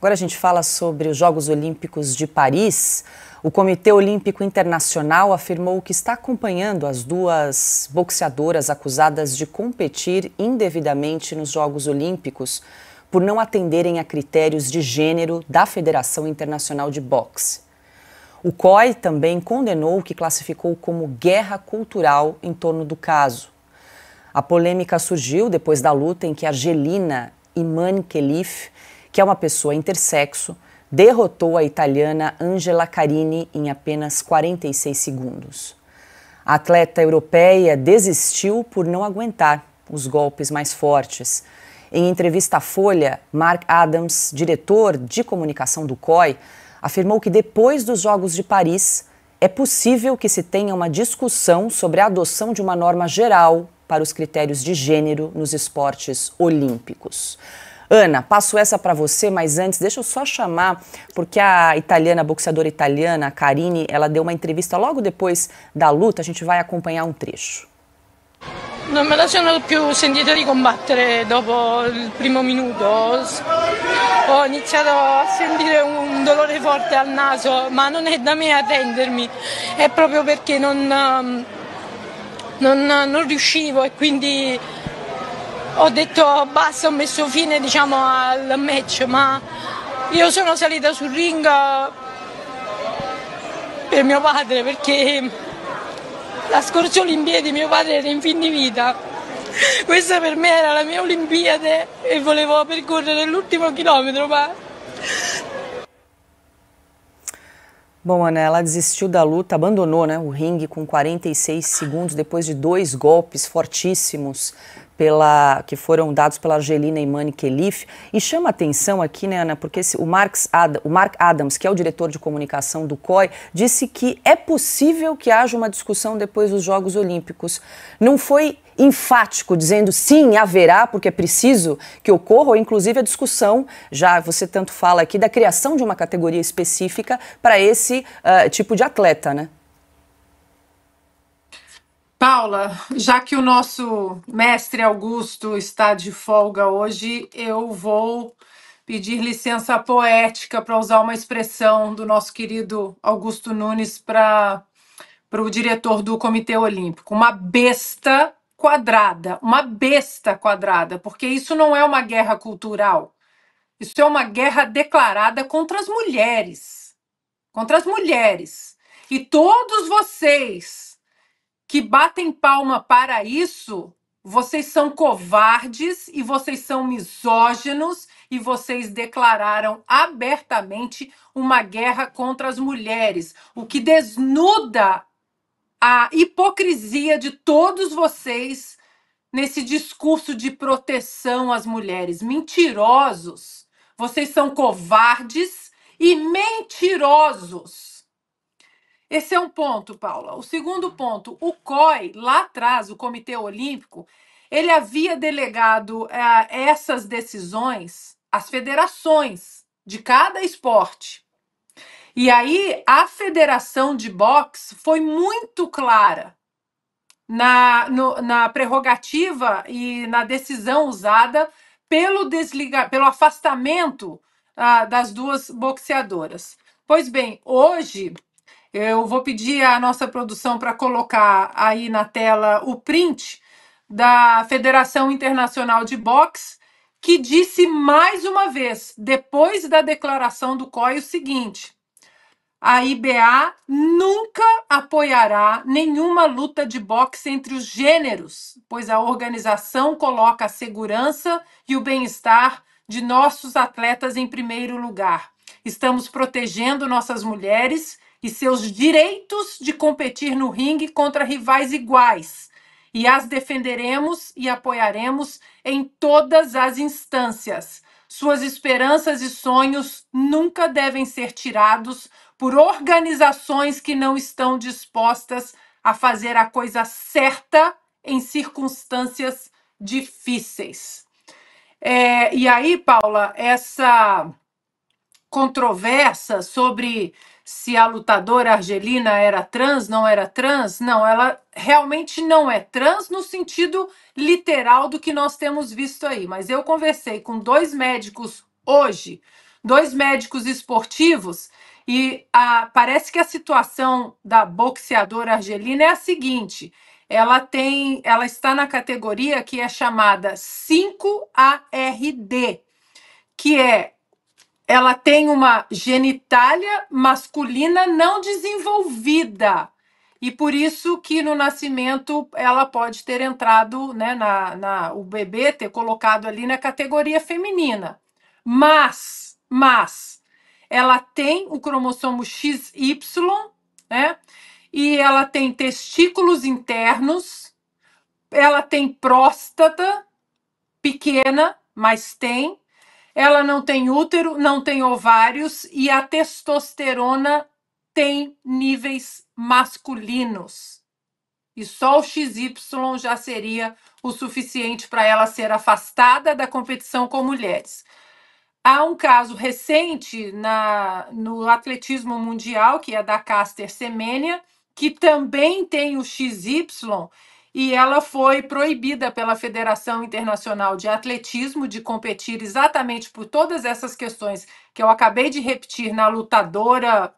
Agora a gente fala sobre os Jogos Olímpicos de Paris. O Comitê Olímpico Internacional afirmou que está acompanhando as duas boxeadoras acusadas de competir indevidamente nos Jogos Olímpicos por não atenderem a critérios de gênero da Federação Internacional de Boxe. O COI também condenou o que classificou como guerra cultural em torno do caso. A polêmica surgiu depois da luta em que Argelina Imankelif, que é uma pessoa intersexo, derrotou a italiana Angela Carini em apenas 46 segundos. A atleta europeia desistiu por não aguentar os golpes mais fortes. Em entrevista à Folha, Mark Adams, diretor de comunicação do COI, afirmou que depois dos Jogos de Paris é possível que se tenha uma discussão sobre a adoção de uma norma geral para os critérios de gênero nos esportes olímpicos. Ana, passo essa para você, mas antes deixa eu só chamar, porque a boxeadora italiana, a Carini, ela deu uma entrevista logo depois da luta, a gente vai acompanhar um trecho. Non me la sono più sentita di combattere dopo il primo minuto, ho iniziato a sentire un dolore forte al naso, ma non è da me arrendermi, è proprio perché non riuscivo e quindi ho detto basta, ho messo fine al match, ma io sono salita sul ring per mio padre, perché la scorsa Olimpiade mio padre era in fin di vita, questa per me era la mia Olimpiade e volevo percorrere l'ultimo chilometro, ma... Bom, Ana, ela desistiu da luta, abandonou, o ringue com 46 segundos depois de 2 golpes fortíssimos que foram dados pela Argelina Imankelif. E chama atenção aqui, Ana, porque o Mark Adams, que é o diretor de comunicação do COI, disse que é possível que haja uma discussão depois dos Jogos Olímpicos. Não foi enfático, dizendo sim, haverá, porque é preciso que ocorra, ou inclusive a discussão, já você tanto fala aqui, da criação de uma categoria específica para esse tipo de atleta, né? Paula, já que o nosso mestre Augusto está de folga hoje, eu vou pedir licença poética para usar uma expressão do nosso querido Augusto Nunes para o diretor do Comitê Olímpico. Uma besta quadrada, porque isso não é uma guerra cultural, isso é uma guerra declarada contra as mulheres. E todos vocês que batem palma para isso, vocês são covardes e vocês são misóginos e vocês declararam abertamente uma guerra contra as mulheres, o que desnuda a hipocrisia de todos vocês nesse discurso de proteção às mulheres. Mentirosos! Vocês são covardes e mentirosos! Esse é um ponto, Paula. O segundo ponto, o COI, lá atrás, o Comitê Olímpico, ele havia delegado essas decisões às federações de cada esporte. E aí a Federação de Boxe foi muito clara na prerrogativa e na decisão usada pelo afastamento das duas boxeadoras. Pois bem, hoje eu vou pedir à nossa produção para colocar aí na tela o print da Federação Internacional de Boxe, que disse mais uma vez, depois da declaração do COI, o seguinte: a IBA nunca apoiará nenhuma luta de boxe entre os gêneros, pois a organização coloca a segurança e o bem-estar de nossos atletas em primeiro lugar. Estamos protegendo nossas mulheres e seus direitos de competir no ringue contra rivais iguais, e as defenderemos e apoiaremos em todas as instâncias. Suas esperanças e sonhos nunca devem ser tirados por organizações que não estão dispostas a fazer a coisa certa em circunstâncias difíceis. E aí, Paula, essa controvérsia sobre se a lutadora Argelina era trans, não era trans, não, ela realmente não é trans no sentido literal do que nós temos visto aí. Mas eu conversei com 2 médicos hoje dois médicos esportivos, e parece que a situação da boxeadora argelina é a seguinte: ela está na categoria que é chamada 5ARD, que ela tem uma genitália masculina não desenvolvida. E por isso que no nascimento ela pode ter entrado, né, o bebê ter colocado ali na categoria feminina. Mas ela tem o cromossomo XY, né? E ela tem testículos internos, ela tem próstata pequena, mas tem. Ela não tem útero, não tem ovários e a testosterona tem níveis masculinos. E só o XY já seria o suficiente para ela ser afastada da competição com mulheres. Há um caso recente no atletismo mundial, que é da Caster Semenya, que também tem o XY, e ela foi proibida pela Federação Internacional de Atletismo de competir exatamente por todas essas questões que eu acabei de repetir na lutadora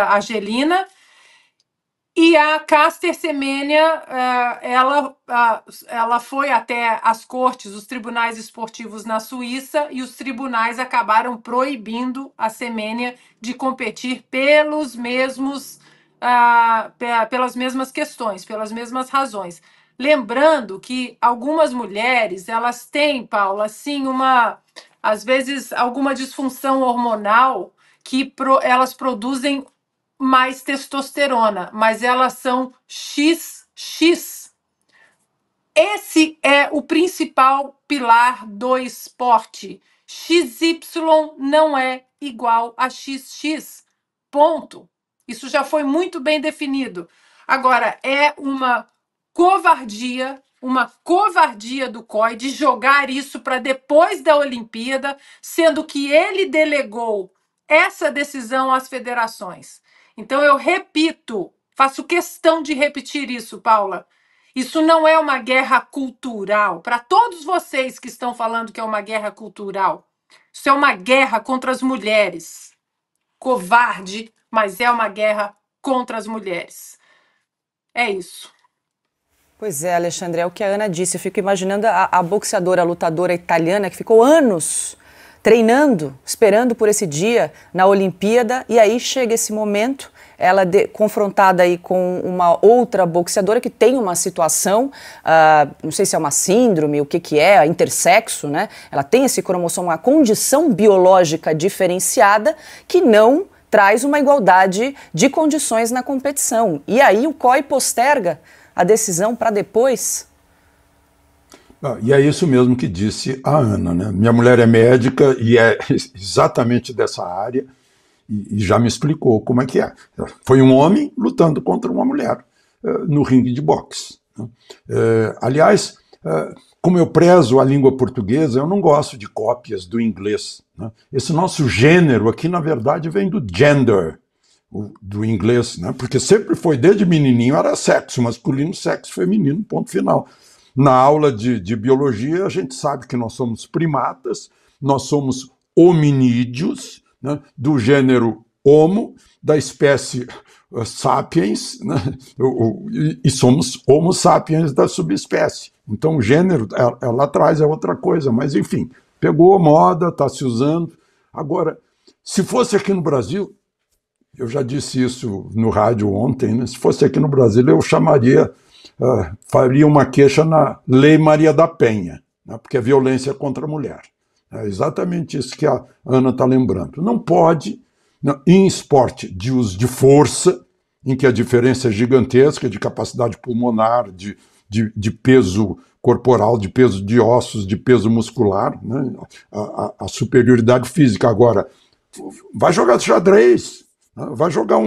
argelina. E a Caster Semenya, ela foi até as cortes, os tribunais esportivos na Suíça, e os tribunais acabaram proibindo a Semenya de competir pelas mesmas questões, pelas mesmas razões. Lembrando que algumas mulheres, elas têm, Paula, assim, às vezes, alguma disfunção hormonal que elas produzem mais testosterona, mas elas são XX. Esse é o principal pilar do esporte. XY não é igual a XX. Ponto. Isso já foi muito bem definido. Agora, é uma covardia do COI de jogar isso para depois da Olimpíada, sendo que ele delegou essa decisão às federações. Então, eu repito, faço questão de repetir isso, Paula. Isso não é uma guerra cultural. Para todos vocês que estão falando que é uma guerra cultural, isso é uma guerra contra as mulheres. Covarde, mas é uma guerra contra as mulheres. É isso. Pois é, Alexandre, é o que a Ana disse. Eu fico imaginando a boxeadora, a lutadora italiana que ficou anos treinando, esperando por esse dia na Olimpíada, e aí chega esse momento, ela confrontada aí com uma outra boxeadora que tem uma situação, não sei se é uma síndrome, o que é, intersexo, né? Ela tem esse cromossomo, uma condição biológica diferenciada que não traz uma igualdade de condições na competição. E aí o COI posterga a decisão para depois. E é isso mesmo que disse a Ana, né? Minha mulher é médica e é exatamente dessa área e já me explicou como é que é. Foi um homem lutando contra uma mulher no ringue de boxe. Aliás, como eu prezo a língua portuguesa, eu não gosto de cópias do inglês, né? Esse nosso gênero aqui, na verdade, vem do gender, do inglês, né? Porque sempre foi, desde menininho, era sexo masculino, sexo feminino, ponto final. Na aula de biologia, a gente sabe que nós somos primatas, nós somos hominídeos, né, do gênero Homo, da espécie Sapiens, né, e somos Homo sapiens da subespécie. Então, o gênero, lá atrás é outra coisa, mas enfim, pegou moda, está se usando. Agora, se fosse aqui no Brasil, eu já disse isso no rádio ontem, né, se fosse aqui no Brasil, eu chamaria... faria uma queixa na Lei Maria da Penha, né, porque é violência contra a mulher. É exatamente isso que a Ana está lembrando. Não pode, em esporte de uso de força, em que a diferença é gigantesca de capacidade pulmonar, de peso corporal, de peso de ossos, de peso muscular, né, a superioridade física. Agora, vai jogar xadrez, vai jogar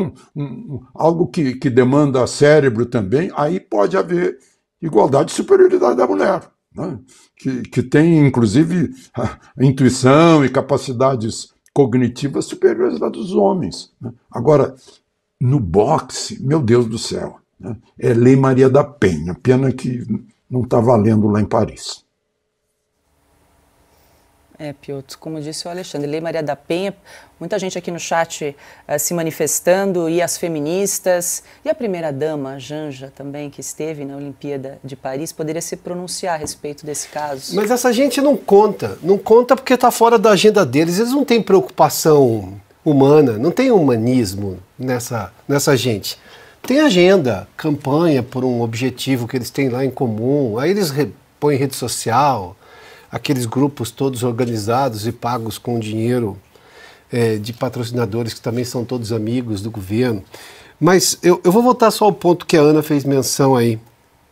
algo que demanda cérebro também, aí pode haver igualdade e superioridade da mulher, né? que tem, inclusive, a intuição e capacidades cognitivas superiores às dos homens, né? Agora, no boxe, meu Deus do céu, né? É Lei Maria da Penha, pena que não está valendo lá em Paris. Piotr, como disse o Alexandre, Lei Maria da Penha, muita gente aqui no chat se manifestando, e as feministas, e a primeira-dama, Janja, também, que esteve na Olimpíada de Paris, poderia se pronunciar a respeito desse caso. Mas essa gente não conta porque está fora da agenda deles, eles não têm preocupação humana, não tem humanismo nessa gente. Tem agenda, campanha por um objetivo que eles têm lá em comum, aí eles põem rede social, aqueles grupos todos organizados e pagos com dinheiro de patrocinadores que também são todos amigos do governo. Mas eu vou voltar só ao ponto que a Ana fez menção aí.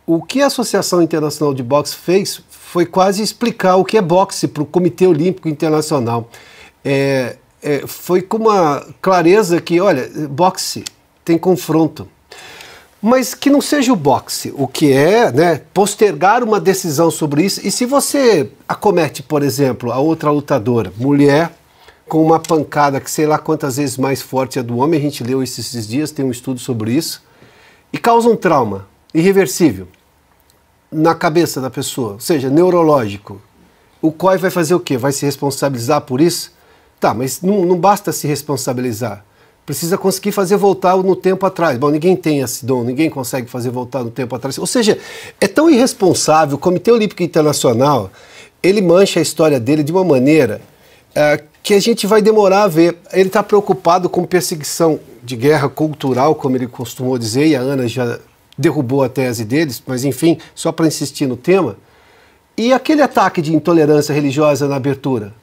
O que a Associação Internacional de Boxe fez foi quase explicar o que é boxe para o Comitê Olímpico Internacional. Foi com uma clareza que, olha, boxe tem confronto. Mas que não seja o boxe, o que é, né, postergar uma decisão sobre isso. E se você acomete, por exemplo, a outra lutadora, mulher, com uma pancada que sei lá quantas vezes mais forte é do homem, a gente leu isso esses dias, tem um estudo sobre isso, e causa um trauma irreversível na cabeça da pessoa, ou seja, neurológico. O COI vai fazer o quê? Vai se responsabilizar por isso? Tá, mas não basta se responsabilizar. Precisa conseguir fazer voltar no tempo atrás. Bom, ninguém tem esse dom, ninguém consegue fazer voltar no tempo atrás. Ou seja, é tão irresponsável. O Comitê Olímpico Internacional, ele mancha a história dele de uma maneira que a gente vai demorar a ver. Ele está preocupado com perseguição de guerra cultural, como ele costumou dizer, e a Ana já derrubou a tese deles, mas enfim, só para insistir no tema. E aquele ataque de intolerância religiosa na abertura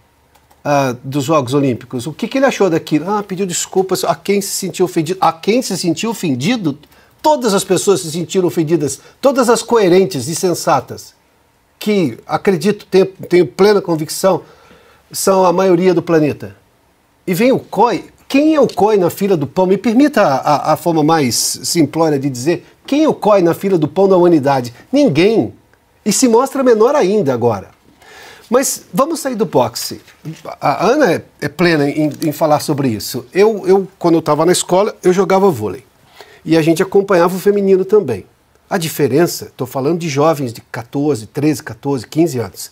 dos Jogos Olímpicos, o que ele achou daquilo? Pediu desculpas a quem se sentiu ofendido. A quem se sentiu ofendido? Todas as pessoas se sentiram ofendidas, todas as coerentes e sensatas, que, acredito, tenho plena convicção, são a maioria do planeta. E vem o COI. Quem é o COI na fila do pão? Me permita a forma mais simplória de dizer, quem é o COI na fila do pão da humanidade? Ninguém. E se mostra menor ainda agora. Mas vamos sair do boxe. A Ana é plena em falar sobre isso. Quando eu estava na escola, eu jogava vôlei. E a gente acompanhava o feminino também. A diferença, estou falando de jovens de 14, 13, 14, 15 anos,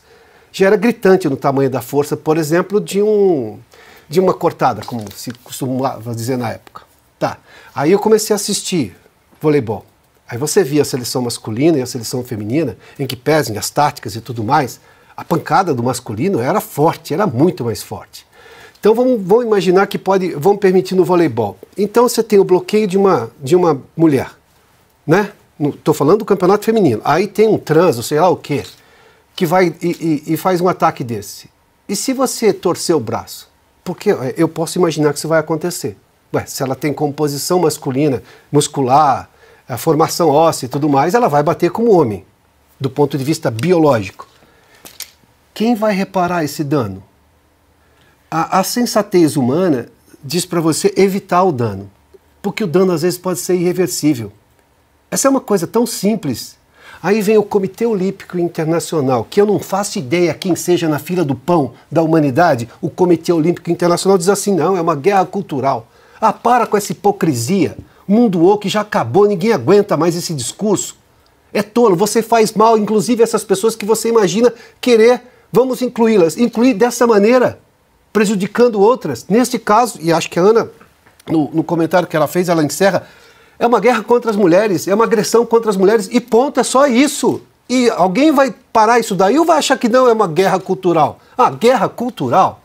já era gritante no tamanho da força, por exemplo, de uma cortada, como se costumava dizer na época. Tá. Aí eu comecei a assistir voleibol. Aí você via a seleção masculina e a seleção feminina, em que pesem as táticas e tudo mais. A pancada do masculino era forte, era muito mais forte. Então vamos imaginar que vamos permitir no voleibol. Então você tem o bloqueio de uma mulher, né? Estou falando do campeonato feminino. Aí tem um trans, ou sei lá o quê, que vai e faz um ataque desse. E se você torcer o braço? Porque eu posso imaginar que isso vai acontecer. Se ela tem composição masculina, muscular, a formação óssea e tudo mais, ela vai bater como homem, do ponto de vista biológico. Quem vai reparar esse dano? A sensatez humana diz para você evitar o dano, porque o dano às vezes pode ser irreversível. Essa é uma coisa tão simples. Aí vem o Comitê Olímpico Internacional, que eu não faço ideia quem seja na fila do pão da humanidade. O Comitê Olímpico Internacional diz assim, não, é uma guerra cultural. Para com essa hipocrisia. O mundo woke já acabou, ninguém aguenta mais esse discurso. É tolo, você faz mal, inclusive essas pessoas que você imagina querer. Vamos incluí-las. Incluir dessa maneira, prejudicando outras. Neste caso, e acho que a Ana, no comentário que ela fez, ela encerra, é uma guerra contra as mulheres, é uma agressão contra as mulheres, e ponto, é só isso. E alguém vai parar isso daí ou vai achar que não é uma guerra cultural? Guerra cultural?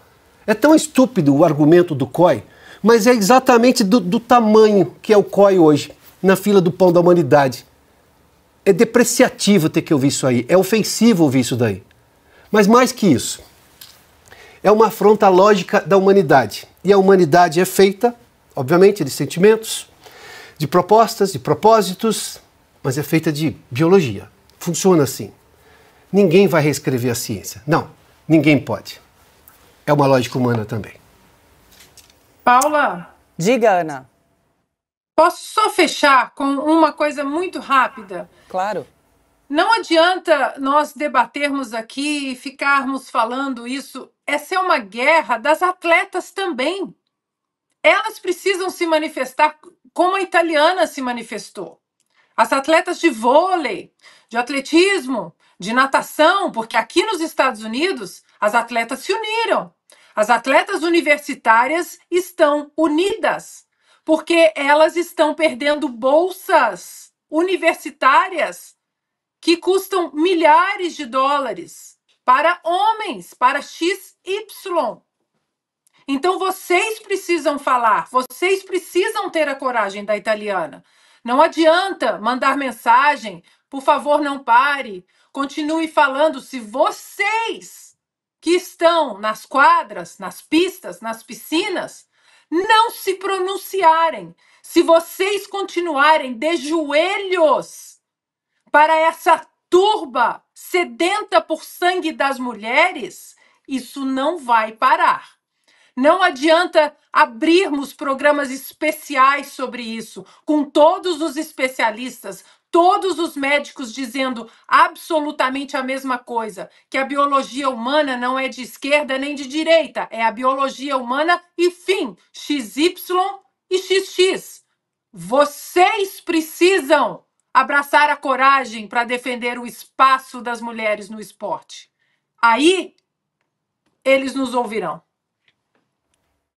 É tão estúpido o argumento do COI, mas é exatamente do tamanho que é o COI hoje, na fila do pão da humanidade. É depreciativo ter que ouvir isso aí, é ofensivo ouvir isso daí. Mas mais que isso, é uma afronta lógica da humanidade. E a humanidade é feita, obviamente, de sentimentos, de propostas, de propósitos, mas é feita de biologia. Funciona assim. Ninguém vai reescrever a ciência. Não, ninguém pode. É uma lógica humana também. Paula? Diga, Ana. Posso só fechar com uma coisa muito rápida? Claro. Não adianta nós debatermos aqui e ficarmos falando isso. Essa é uma guerra das atletas também. Elas precisam se manifestar como a italiana se manifestou. As atletas de vôlei, de atletismo, de natação, porque aqui nos Estados Unidos As atletas se uniram. As atletas universitárias estão unidas, porque elas estão perdendo bolsas universitárias que custam milhares de dólares para homens, para XY. Então vocês precisam falar, vocês precisam ter a coragem da italiana. Não adianta mandar mensagem, por favor, não pare, continue falando. Se vocês que estão nas quadras, nas pistas, nas piscinas, não se pronunciarem, se vocês continuarem de joelhos para essa turba sedenta por sangue das mulheres, isso não vai parar. Não adianta abrirmos programas especiais sobre isso, com todos os especialistas, todos os médicos dizendo absolutamente a mesma coisa, que a biologia humana não é de esquerda nem de direita, é a biologia humana e fim, XY e XX. Vocês precisam abraçar a coragem para defender o espaço das mulheres no esporte. Aí, eles nos ouvirão.